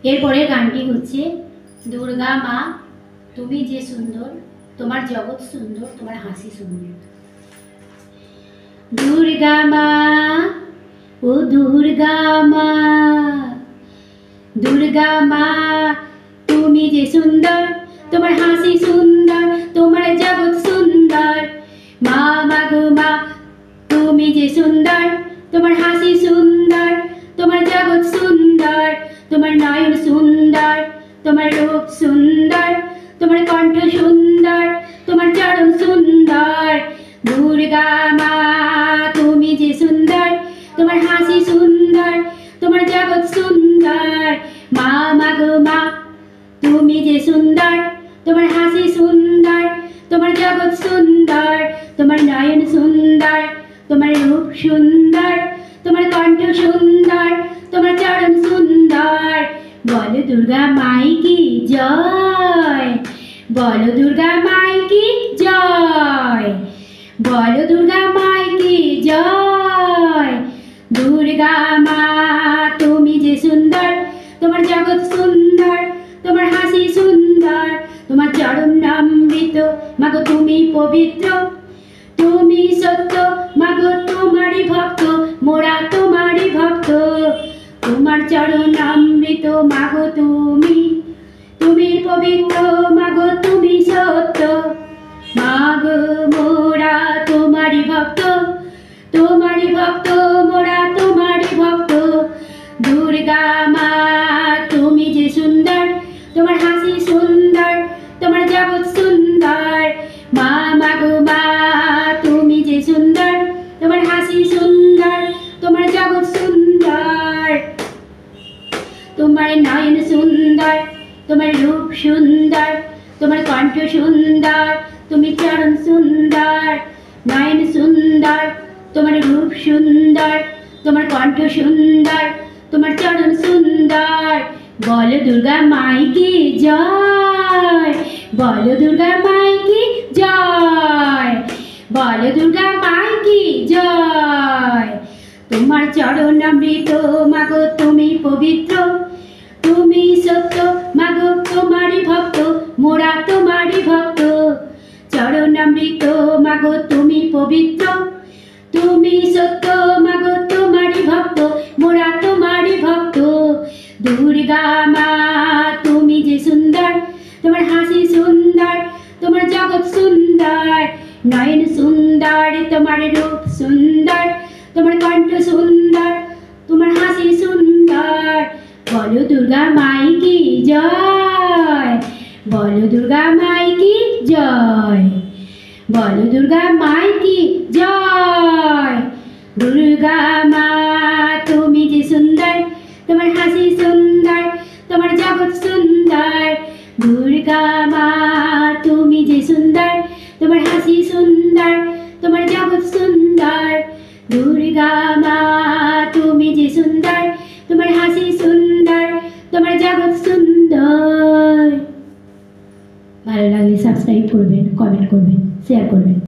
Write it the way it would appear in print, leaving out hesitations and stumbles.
এরপরের গানটি হচ্ছে দুর্গা মা তুমি যে সুন্দর, তোমার জগৎ সুন্দর, তোমার হাসি সুন্দর। দুর্গা মা ও দুর্গা মা, দুর্গা মা তুমি যে সুন্দর, তোমার হাসি সুন্দর, তোমার জগৎ সুন্দর। মা মাগো মা তুমি যে সুন্দর, তোমার হাসি সুন্দর, তোমার জগৎ সুন্দর, তোমার নয়ন সুন্দর, তোমার রূপ সুন্দর, তোমার কণ্ঠ সুন্দর, তোমার চরণ সুন্দর। দুর্গা মা তুমি যে সুন্দর, তোমার হাসি সুন্দর, তোমার জগৎ সুন্দর। মা মাগো মা তুমি যে সুন্দর, তোমার হাসি সুন্দর, তোমার জগৎ সুন্দর, তোমার নয়ন সুন্দর, তোমার রূপ সুন্দর, তোমার কণ্ঠ সুন্দর, তোমার চরণ সুন্দর। বলো দুর্গা মাই কি জয়, বলো দুর্গা মাই কি জয়, বলো দুর্গা মাই কি জয়। দুর্গা মা তুমি যে সুন্দর, তোমার জগৎ সুন্দর, তোমার হাসি সুন্দর, তোমার চরণ অমৃত। মাগো তুমি পবিত্র, তুমি সত্য, মাগো তোমারই ভক্ত, মোরা তোমারই ভক্ত। তোমার চরণ অমৃত মাগো তুমি, তুমি পবিত্র, মাগো তুমি সত্য। মাগো মোরা তোমারই ভক্ত, তোমারই ভক্ত, মোরা তোমারই ভক্ত। দুর্গা মা তুমি যে সুন্দর, তোমার হাসি সুন্দর, তোমার জগৎ সুন্দর। মা মাগো মা তুমি যে সুন্দর, তোমার হাসি সুন্দর, তোমার জগৎ সুন্দর। তোমার নয়ন সুন্দর, তোমার রূপ সুন্দর, তোমার কণ্ঠ সুন্দর, তুমি চরণ সুন্দর। নয়ন সুন্দর, তোমার রূপ সুন্দর, তোমার কণ্ঠ সুন্দর, তোমার চরণ সুন্দর। বলো দুর্গা মাই কি জয়, বলো দুর্গা মাই কি জয়, বলো দুর্গা মাই কি জয়। তোমার চরণ অমৃত মাগো তুমি পবিত্র, তুমি সত্য, মাগো তোমারই ভক্ত, মোরা তোমারই ভক্ত। চরণ অমৃত মাগো তুমি পবিত্র, তুমি সত্য, মাগো তোমারই ভক্ত, মোরা তোমারই ভক্ত। দুর্গা মা তুমি যে সুন্দর, তোমার হাসি সুন্দর, তোমার জগৎ সুন্দর। নয়ন সুন্দর, তোমার রূপ সুন্দর, তোমার কণ্ঠ সুন্দর, তোমার হাসি সুন্দর। বলো দুর্গা মাই কি জয়, বলো দুর্গা মাই কি জয়, বলো দুর্গা মাই কি জয়। দুর্গা মা তুমি যে সুন্দর, তোমার হাসি সুন্দর, তোমার জগৎ সুন্দর। দুর্গা মা তুমি যে সুন্দর, তোমার হাসি সুন্দর, তোমার জগৎ সুন্দর। দুর্গা মা তুমি যে সুন্দর, তোমার হাসি সুন্দর, তোমার জগৎ সুন্দর। ভালো লাগলে সাবস্ক্রাইব করবেন, কমেন্ট করবেন, শেয়ার করবেন।